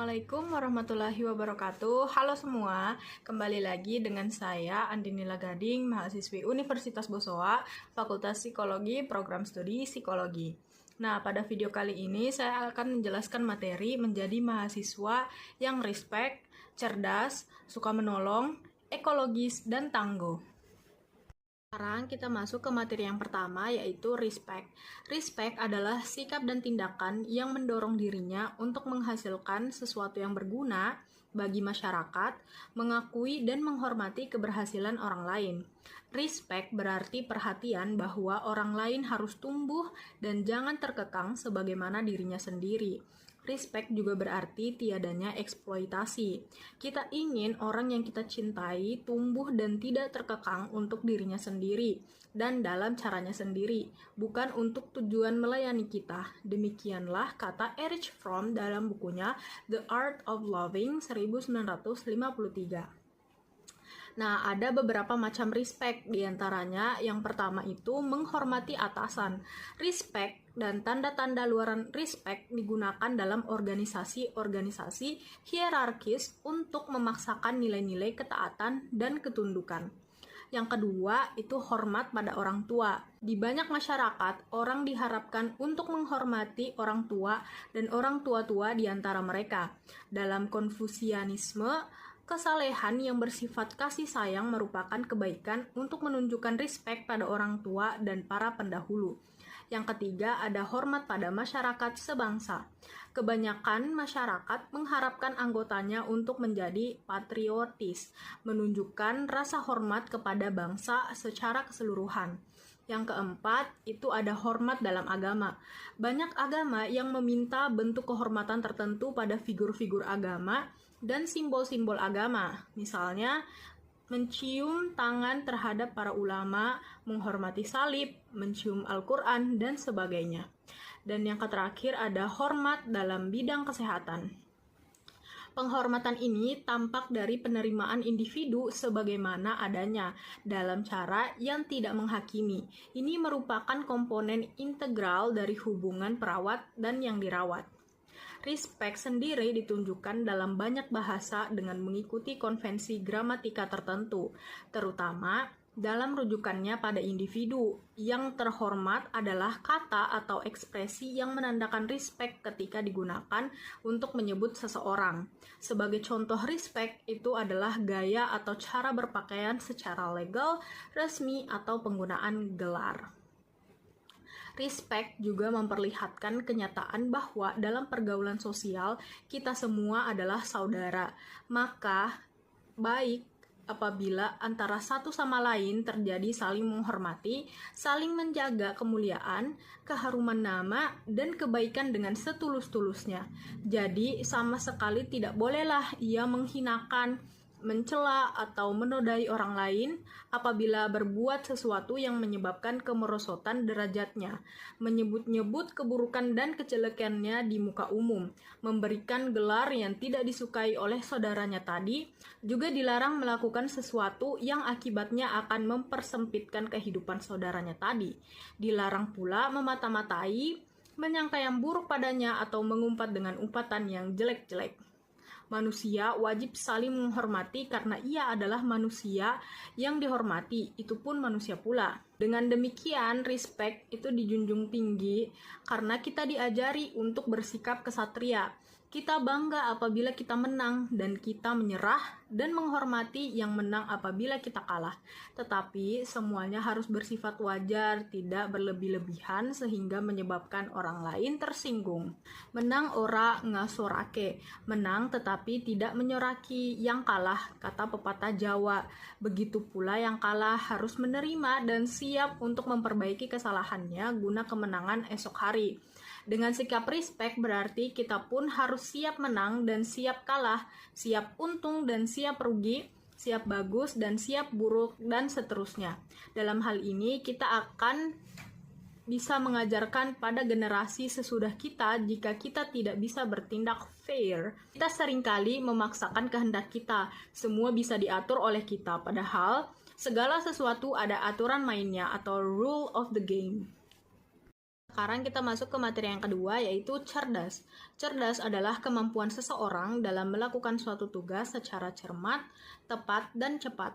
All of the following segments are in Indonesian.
Assalamualaikum warahmatullahi wabarakatuh. Halo semua, kembali lagi dengan saya Andinila Gading, mahasiswi Universitas Bosowa, Fakultas Psikologi, Program Studi Psikologi. Nah, pada video kali ini saya akan menjelaskan materi menjadi mahasiswa yang respect, cerdas, suka menolong, ekologis, dan tangguh. Sekarang kita masuk ke materi yang pertama, yaitu respect. Respect adalah sikap dan tindakan yang mendorong dirinya untuk menghasilkan sesuatu yang berguna bagi masyarakat, mengakui dan menghormati keberhasilan orang lain. Respect berarti perhatian bahwa orang lain harus tumbuh dan jangan terkekang sebagaimana dirinya sendiri. Respect juga berarti tiadanya eksploitasi. Kita ingin orang yang kita cintai tumbuh dan tidak terkekang untuk dirinya sendiri dan dalam caranya sendiri, bukan untuk tujuan melayani kita. Demikianlah kata Erich Fromm dalam bukunya The Art of Loving 1953. Nah, ada beberapa macam respect, diantaranya yang pertama itu menghormati atasan. Respect dan tanda-tanda luaran respect digunakan dalam organisasi-organisasi hierarkis untuk memaksakan nilai-nilai ketaatan dan ketundukan. Yang kedua, itu hormat pada orang tua. Di banyak masyarakat, orang diharapkan untuk menghormati orang tua dan orang tua-tua di antara mereka. Dalam Konfusianisme, kesalehan yang bersifat kasih sayang merupakan kebaikan untuk menunjukkan respek pada orang tua dan para pendahulu. Yang ketiga, ada hormat pada masyarakat sebangsa. Kebanyakan masyarakat mengharapkan anggotanya untuk menjadi patriotis, menunjukkan rasa hormat kepada bangsa secara keseluruhan. Yang keempat, itu ada hormat dalam agama. Banyak agama yang meminta bentuk kehormatan tertentu pada figur-figur agama dan simbol-simbol agama, misalnya mencium tangan terhadap para ulama, menghormati salib, mencium Al-Quran, dan sebagainya. Dan yang terakhir ada hormat dalam bidang kesehatan. Penghormatan ini tampak dari penerimaan individu sebagaimana adanya dalam cara yang tidak menghakimi. Ini merupakan komponen integral dari hubungan perawat dan yang dirawat. Respect sendiri ditunjukkan dalam banyak bahasa dengan mengikuti konvensi gramatika tertentu, terutama dalam rujukannya pada individu. Yang terhormat adalah kata atau ekspresi yang menandakan respect ketika digunakan untuk menyebut seseorang. Sebagai contoh respect itu adalah gaya atau cara berpakaian secara legal, resmi, atau penggunaan gelar. Respect juga memperlihatkan kenyataan bahwa dalam pergaulan sosial kita semua adalah saudara. Maka baik apabila antara satu sama lain terjadi saling menghormati, saling menjaga kemuliaan, keharuman nama, dan kebaikan dengan setulus-tulusnya. Jadi sama sekali tidak bolehlah ia menghinakan, mencela atau menodai orang lain apabila berbuat sesuatu yang menyebabkan kemerosotan derajatnya, menyebut-nyebut keburukan dan kejelekannya di muka umum, memberikan gelar yang tidak disukai oleh saudaranya tadi, juga dilarang melakukan sesuatu yang akibatnya akan mempersempitkan kehidupan saudaranya tadi. Dilarang pula memata-matai, menyangka yang buruk padanya atau mengumpat dengan umpatan yang jelek-jelek. Manusia wajib saling menghormati karena ia adalah manusia yang dihormati, itu pun manusia pula. Dengan demikian, respect itu dijunjung tinggi karena kita diajari untuk bersikap kesatria. Kita bangga apabila kita menang dan kita menyerah dan menghormati yang menang apabila kita kalah. Tetapi semuanya harus bersifat wajar, tidak berlebih-lebihan sehingga menyebabkan orang lain tersinggung. Menang ora ngasorake, menang tetapi tidak menyoraki yang kalah, kata pepatah Jawa. Begitu pula yang kalah harus menerima dan siap untuk memperbaiki kesalahannya guna kemenangan esok hari. Dengan sikap respect berarti kita pun harus siap menang dan siap kalah, siap untung dan siap rugi, siap bagus dan siap buruk, dan seterusnya. Dalam hal ini kita akan bisa mengajarkan pada generasi sesudah kita jika kita tidak bisa bertindak fair. Kita seringkali memaksakan kehendak kita, semua bisa diatur oleh kita, padahal segala sesuatu ada aturan mainnya atau rule of the game. Sekarang kita masuk ke materi yang kedua, yaitu cerdas. Cerdas adalah kemampuan seseorang dalam melakukan suatu tugas secara cermat, tepat, dan cepat.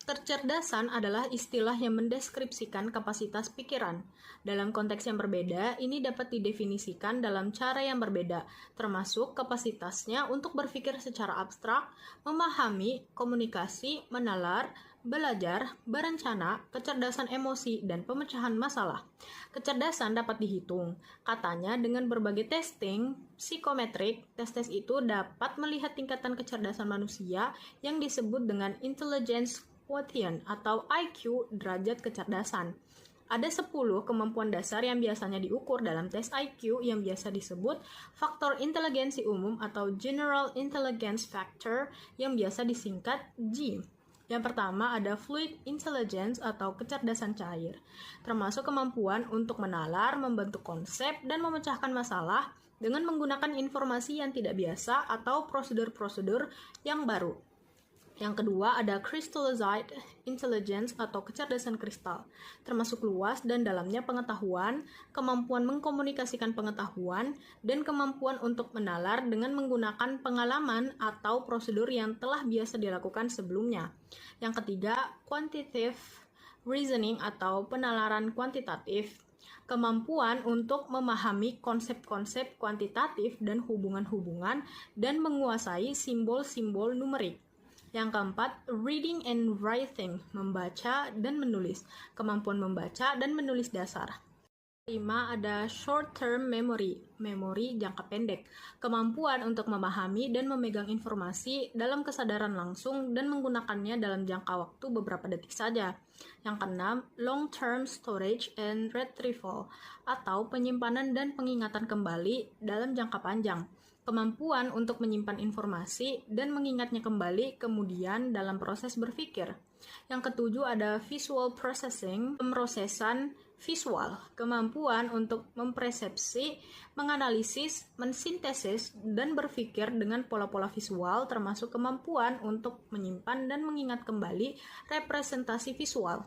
Kecerdasan adalah istilah yang mendeskripsikan kapasitas pikiran. Dalam konteks yang berbeda, ini dapat didefinisikan dalam cara yang berbeda, termasuk kapasitasnya untuk berpikir secara abstrak, memahami, komunikasi, menalar, belajar, berencana, kecerdasan emosi, dan pemecahan masalah. Kecerdasan dapat dihitung. Katanya dengan berbagai testing psikometrik, tes-tes itu dapat melihat tingkatan kecerdasan manusia yang disebut dengan intelligence quotient atau IQ, derajat kecerdasan. Ada 10 kemampuan dasar yang biasanya diukur dalam tes IQ yang biasa disebut faktor inteligensi umum atau General Intelligence Factor yang biasa disingkat G. Yang pertama ada Fluid Intelligence atau kecerdasan cair, termasuk kemampuan untuk menalar, membentuk konsep, dan memecahkan masalah dengan menggunakan informasi yang tidak biasa atau prosedur-prosedur yang baru. Yang kedua ada Crystallized Intelligence atau kecerdasan kristal, termasuk luas dan dalamnya pengetahuan, kemampuan mengkomunikasikan pengetahuan, dan kemampuan untuk menalar dengan menggunakan pengalaman atau prosedur yang telah biasa dilakukan sebelumnya. Yang ketiga, Quantitative Reasoning atau penalaran kuantitatif, kemampuan untuk memahami konsep-konsep kuantitatif dan hubungan-hubungan dan menguasai simbol-simbol numerik. Yang keempat, reading and writing, membaca dan menulis, kemampuan membaca dan menulis dasar. Kelima ada short term memory, memori jangka pendek, kemampuan untuk memahami dan memegang informasi dalam kesadaran langsung dan menggunakannya dalam jangka waktu beberapa detik saja. Yang keenam, long term storage and retrieval, atau penyimpanan dan pengingatan kembali dalam jangka panjang. Kemampuan untuk menyimpan informasi dan mengingatnya kembali kemudian dalam proses berpikir. Yang ketujuh ada visual processing, pemrosesan visual, kemampuan untuk mempersepsi, menganalisis, mensintesis, dan berpikir dengan pola-pola visual, termasuk kemampuan untuk menyimpan dan mengingat kembali representasi visual.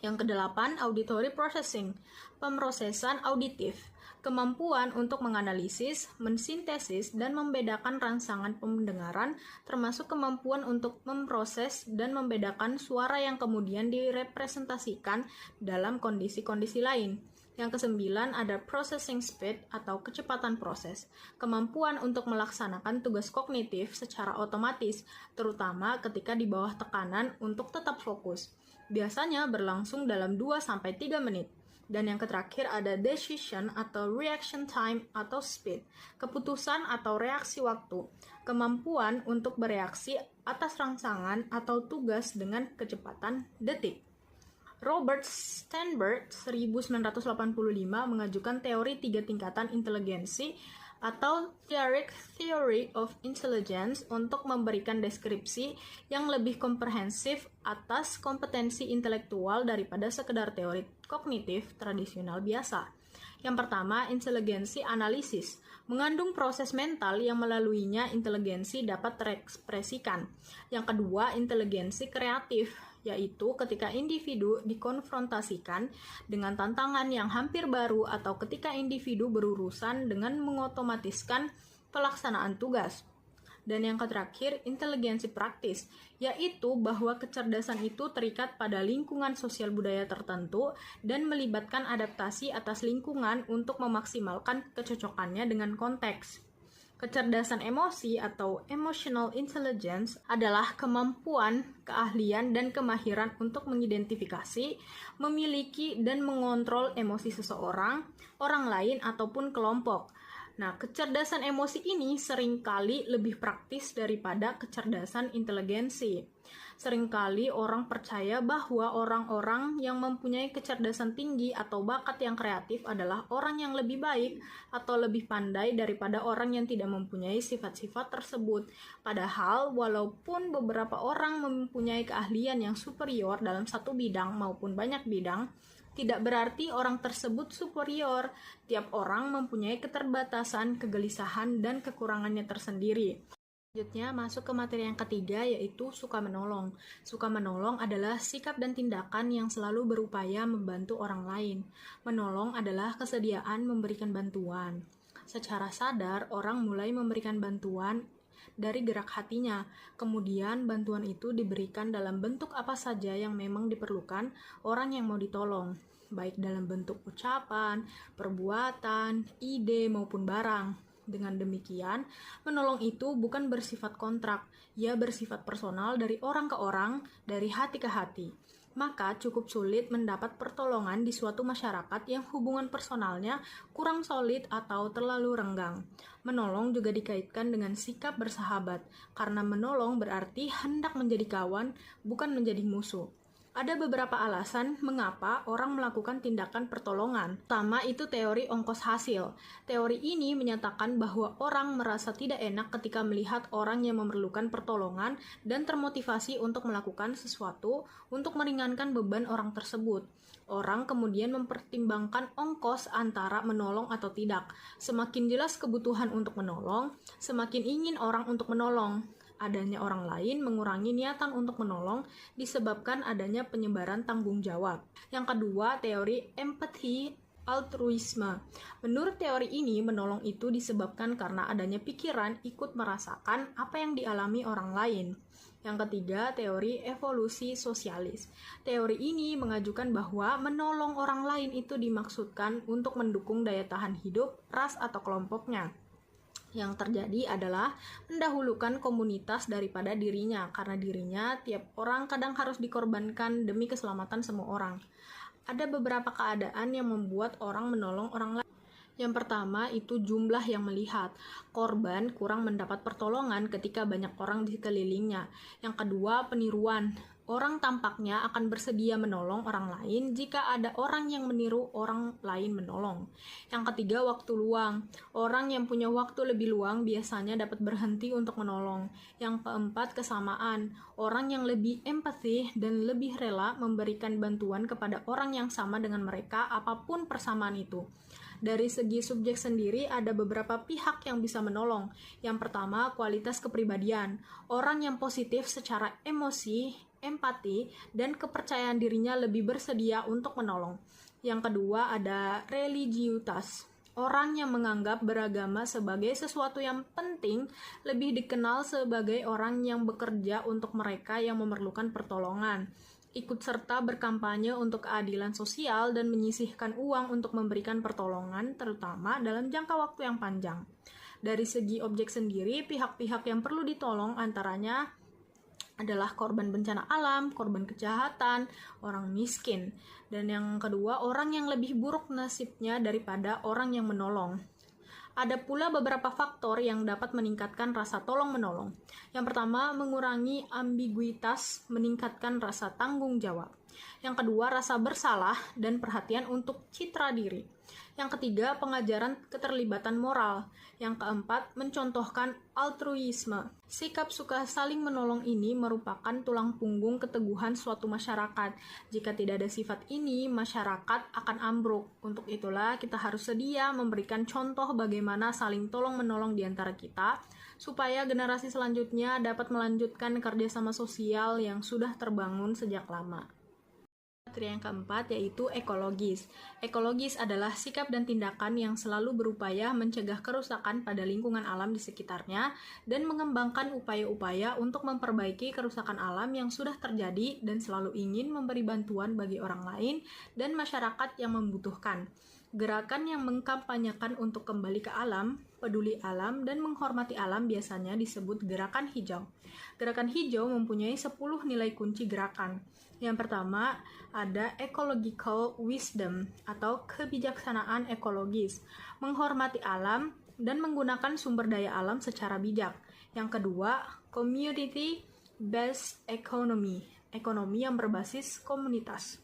Yang kedelapan, auditory processing, pemrosesan auditif, kemampuan untuk menganalisis, mensintesis, dan membedakan rangsangan pendengaran, termasuk kemampuan untuk memproses dan membedakan suara yang kemudian direpresentasikan dalam kondisi-kondisi lain. Yang kesembilan ada processing speed atau kecepatan proses, kemampuan untuk melaksanakan tugas kognitif secara otomatis, terutama ketika di bawah tekanan untuk tetap fokus. Biasanya berlangsung dalam 2-3 menit. Dan yang terakhir ada decision atau reaction time atau speed, keputusan atau reaksi waktu, kemampuan untuk bereaksi atas rangsangan atau tugas dengan kecepatan detik. Robert Sternberg 1985 mengajukan teori 3 tingkatan inteligensi atau Theory of Intelligence untuk memberikan deskripsi yang lebih komprehensif atas kompetensi intelektual daripada sekedar teori kognitif tradisional biasa. Yang pertama, inteligensi analisis, mengandung proses mental yang melaluinya inteligensi dapat terekspresikan. Yang kedua, inteligensi kreatif, yaitu ketika individu dikonfrontasikan dengan tantangan yang hampir baru atau ketika individu berurusan dengan mengotomatiskan pelaksanaan tugas. Dan yang terakhir, inteligensi praktis, yaitu bahwa kecerdasan itu terikat pada lingkungan sosial budaya tertentu dan melibatkan adaptasi atas lingkungan untuk memaksimalkan kecocokannya dengan konteks. Kecerdasan emosi atau emotional intelligence adalah kemampuan, keahlian, dan kemahiran untuk mengidentifikasi, memiliki, dan mengontrol emosi seseorang, orang lain, ataupun kelompok. Nah, kecerdasan emosi ini seringkali lebih praktis daripada kecerdasan inteligensi. Seringkali orang percaya bahwa orang-orang yang mempunyai kecerdasan tinggi atau bakat yang kreatif adalah orang yang lebih baik atau lebih pandai daripada orang yang tidak mempunyai sifat-sifat tersebut. Padahal, walaupun beberapa orang mempunyai keahlian yang superior dalam satu bidang maupun banyak bidang, tidak berarti orang tersebut superior. Tiap orang mempunyai keterbatasan, kegelisahan, dan kekurangannya tersendiri. Selanjutnya masuk ke materi yang ketiga, yaitu suka menolong. Suka menolong adalah sikap dan tindakan yang selalu berupaya membantu orang lain. Menolong adalah kesediaan memberikan bantuan. Secara sadar, orang mulai memberikan bantuan dari gerak hatinya. Kemudian bantuan itu diberikan dalam bentuk apa saja yang memang diperlukan orang yang mau ditolong, baik dalam bentuk ucapan, perbuatan, ide, maupun barang. Dengan demikian, menolong itu bukan bersifat kontrak, ia bersifat personal dari orang ke orang, dari hati ke hati. Maka cukup sulit mendapat pertolongan di suatu masyarakat yang hubungan personalnya kurang solid atau terlalu renggang. Menolong juga dikaitkan dengan sikap bersahabat, karena menolong berarti hendak menjadi kawan, bukan menjadi musuh. Ada beberapa alasan mengapa orang melakukan tindakan pertolongan. Pertama, itu teori ongkos hasil. Teori ini menyatakan bahwa orang merasa tidak enak ketika melihat orang yang memerlukan pertolongan dan termotivasi untuk melakukan sesuatu untuk meringankan beban orang tersebut. Orang kemudian mempertimbangkan ongkos antara menolong atau tidak. Semakin jelas kebutuhan untuk menolong, semakin ingin orang untuk menolong. Adanya orang lain mengurangi niatan untuk menolong disebabkan adanya penyebaran tanggung jawab. Yang kedua, teori empathy altruisme. Menurut teori ini, menolong itu disebabkan karena adanya pikiran ikut merasakan apa yang dialami orang lain. Yang ketiga, teori evolusi sosialis. Teori ini mengajukan bahwa menolong orang lain itu dimaksudkan untuk mendukung daya tahan hidup ras atau kelompoknya. Yang terjadi adalah mendahulukan komunitas daripada dirinya, karena dirinya tiap orang kadang harus dikorbankan demi keselamatan semua orang. Ada beberapa keadaan yang membuat orang menolong orang lain. Yang pertama itu jumlah yang melihat. Korban kurang mendapat pertolongan ketika banyak orang di sekelilingnya. Yang kedua, peniruan. Orang tampaknya akan bersedia menolong orang lain jika ada orang yang meniru orang lain menolong. Yang ketiga, waktu luang. Orang yang punya waktu lebih luang biasanya dapat berhenti untuk menolong. Yang keempat, kesamaan. Orang yang lebih empati dan lebih rela memberikan bantuan kepada orang yang sama dengan mereka, apapun persamaan itu. Dari segi subjek sendiri, ada beberapa pihak yang bisa menolong. Yang pertama, kualitas kepribadian. Orang yang positif secara emosi, empati, dan kepercayaan dirinya lebih bersedia untuk menolong. Yang kedua, ada religiutas. Orang yang menganggap beragama sebagai sesuatu yang penting lebih dikenal sebagai orang yang bekerja untuk mereka yang memerlukan pertolongan. Ikut serta berkampanye untuk keadilan sosial dan menyisihkan uang untuk memberikan pertolongan, terutama dalam jangka waktu yang panjang. Dari segi objek sendiri, pihak-pihak yang perlu ditolong antaranya adalah korban bencana alam, korban kejahatan, orang miskin. Dan yang kedua, orang yang lebih buruk nasibnya daripada orang yang menolong. Ada pula beberapa faktor yang dapat meningkatkan rasa tolong-menolong. Yang pertama, mengurangi ambiguitas, meningkatkan rasa tanggung jawab. Yang kedua, rasa bersalah dan perhatian untuk citra diri. Yang ketiga, pengajaran keterlibatan moral. Yang keempat, mencontohkan altruisme. Sikap suka saling menolong ini merupakan tulang punggung keteguhan suatu masyarakat. Jika tidak ada sifat ini, masyarakat akan ambruk. Untuk itulah kita harus sedia memberikan contoh bagaimana saling tolong-menolong di antara kita, supaya generasi selanjutnya dapat melanjutkan kerjasama sosial yang sudah terbangun sejak lama. Materi yang keempat yaitu ekologis. Ekologis adalah sikap dan tindakan yang selalu berupaya mencegah kerusakan pada lingkungan alam di sekitarnya dan mengembangkan upaya-upaya untuk memperbaiki kerusakan alam yang sudah terjadi dan selalu ingin memberi bantuan bagi orang lain dan masyarakat yang membutuhkan. Gerakan yang mengkampanyekan untuk kembali ke alam, peduli alam, dan menghormati alam biasanya disebut gerakan hijau. Gerakan hijau mempunyai 10 nilai kunci gerakan. Yang pertama, ada ecological wisdom atau kebijaksanaan ekologis, menghormati alam dan menggunakan sumber daya alam secara bijak. Yang kedua, community-based economy, ekonomi yang berbasis komunitas,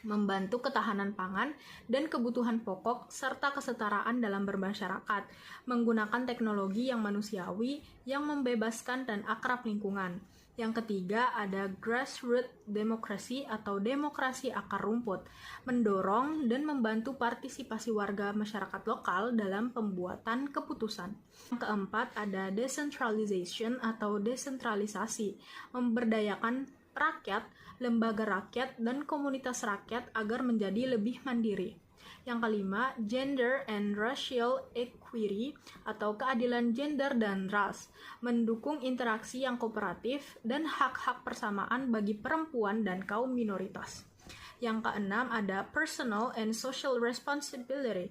membantu ketahanan pangan dan kebutuhan pokok serta kesetaraan dalam bermasyarakat, menggunakan teknologi yang manusiawi yang membebaskan dan akrab lingkungan. Yang ketiga ada grassroots demokrasi atau demokrasi akar rumput, mendorong dan membantu partisipasi warga masyarakat lokal dalam pembuatan keputusan. Yang keempat ada decentralization atau desentralisasi, memberdayakan rakyat, lembaga rakyat, dan komunitas rakyat agar menjadi lebih mandiri. Yang kelima, gender and racial equity atau keadilan gender dan ras, mendukung interaksi yang kooperatif dan hak-hak persamaan bagi perempuan dan kaum minoritas. Yang keenam ada personal and social responsibility,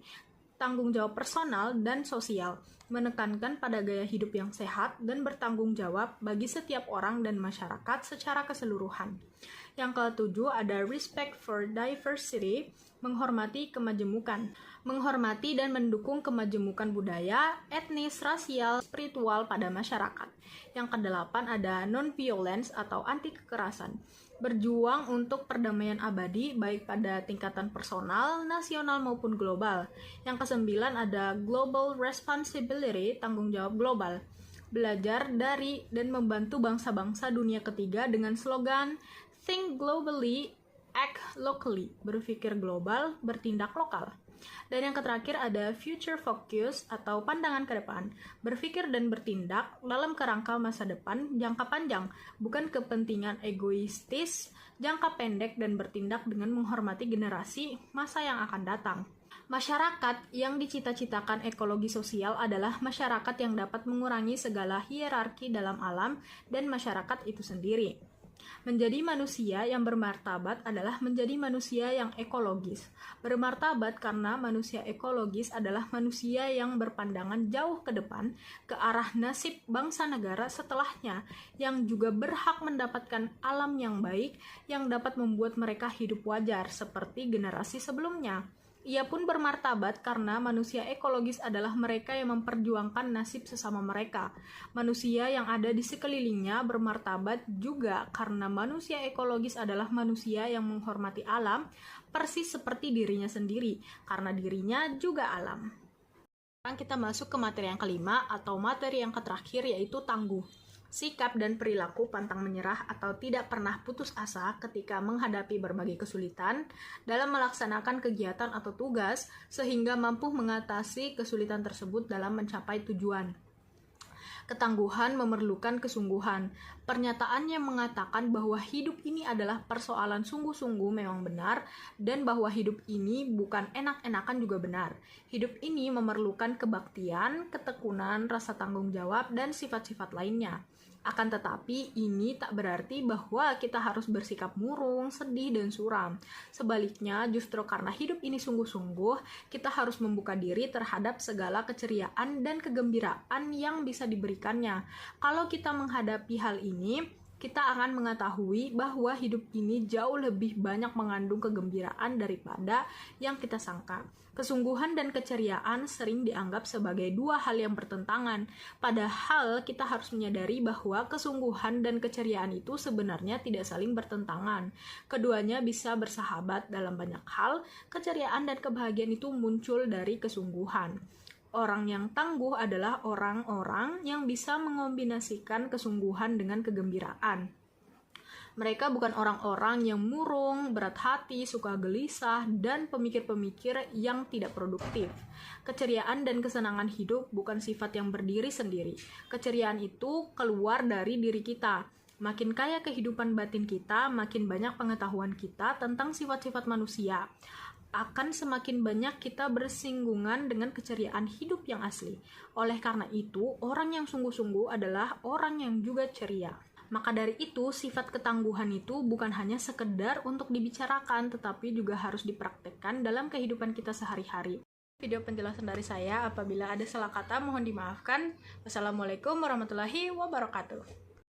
tanggung jawab personal dan sosial, menekankan pada gaya hidup yang sehat dan bertanggung jawab bagi setiap orang dan masyarakat secara keseluruhan. Yang ketujuh ada respect for diversity, menghormati kemajemukan, menghormati dan mendukung kemajemukan budaya, etnis, rasial, spiritual pada masyarakat. Yang kedelapan ada non-violence atau anti-kekerasan, berjuang untuk perdamaian abadi baik pada tingkatan personal, nasional maupun global. Yang kesembilan ada global responsibility, tanggung jawab global, belajar dari dan membantu bangsa-bangsa dunia ketiga dengan slogan Think Globally, Act Locally, berpikir global, bertindak lokal. Dan yang terakhir ada future focus atau pandangan ke depan, berpikir dan bertindak dalam kerangka masa depan jangka panjang, bukan kepentingan egoistis jangka pendek dan bertindak dengan menghormati generasi masa yang akan datang. Masyarakat yang dicita-citakan ekologi sosial adalah masyarakat yang dapat mengurangi segala hierarki dalam alam dan masyarakat itu sendiri. Menjadi manusia yang bermartabat adalah menjadi manusia yang ekologis. Bermartabat karena manusia ekologis adalah manusia yang berpandangan jauh ke depan, ke arah nasib bangsa negara setelahnya, yang juga berhak mendapatkan alam yang baik, yang dapat membuat mereka hidup wajar, seperti generasi sebelumnya. Ia pun bermartabat karena manusia ekologis adalah mereka yang memperjuangkan nasib sesama mereka. Manusia yang ada di sekelilingnya bermartabat juga karena manusia ekologis adalah manusia yang menghormati alam persis seperti dirinya sendiri, karena dirinya juga alam. Sekarang kita masuk ke materi yang kelima atau materi yang terakhir, yaitu tangguh. Sikap dan perilaku pantang menyerah atau tidak pernah putus asa ketika menghadapi berbagai kesulitan dalam melaksanakan kegiatan atau tugas sehingga mampu mengatasi kesulitan tersebut dalam mencapai tujuan. Ketangguhan memerlukan kesungguhan. Pernyataannya mengatakan bahwa hidup ini adalah persoalan sungguh-sungguh memang benar, dan bahwa hidup ini bukan enak-enakan juga benar. Hidup ini memerlukan kebaktian, ketekunan, rasa tanggung jawab, dan sifat-sifat lainnya. Akan tetapi, ini tak berarti bahwa kita harus bersikap murung, sedih, dan suram. Sebaliknya, justru karena hidup ini sungguh-sungguh, kita harus membuka diri terhadap segala keceriaan dan kegembiraan yang bisa diberikannya. Kalau kita menghadapi hal ini, kita akan mengetahui bahwa hidup ini jauh lebih banyak mengandung kegembiraan daripada yang kita sangka. Kesungguhan dan keceriaan sering dianggap sebagai dua hal yang bertentangan, padahal kita harus menyadari bahwa kesungguhan dan keceriaan itu sebenarnya tidak saling bertentangan. Keduanya bisa bersahabat dalam banyak hal. Keceriaan dan kebahagiaan itu muncul dari kesungguhan. Orang yang tangguh adalah orang-orang yang bisa mengombinasikan kesungguhan dengan kegembiraan. Mereka bukan orang-orang yang murung, berat hati, suka gelisah, dan pemikir-pemikir yang tidak produktif. Keceriaan dan kesenangan hidup bukan sifat yang berdiri sendiri. Keceriaan itu keluar dari diri kita. Makin kaya kehidupan batin kita, makin banyak pengetahuan kita tentang sifat-sifat manusia. Akan semakin banyak kita bersinggungan dengan keceriaan hidup yang asli. Oleh karena itu, orang yang sungguh-sungguh adalah orang yang juga ceria. Maka dari itu, sifat ketangguhan itu bukan hanya sekedar untuk dibicarakan, tetapi juga harus dipraktekkan dalam kehidupan kita sehari-hari. Video penjelasan dari saya, apabila ada salah kata mohon dimaafkan. Wassalamualaikum warahmatullahi wabarakatuh.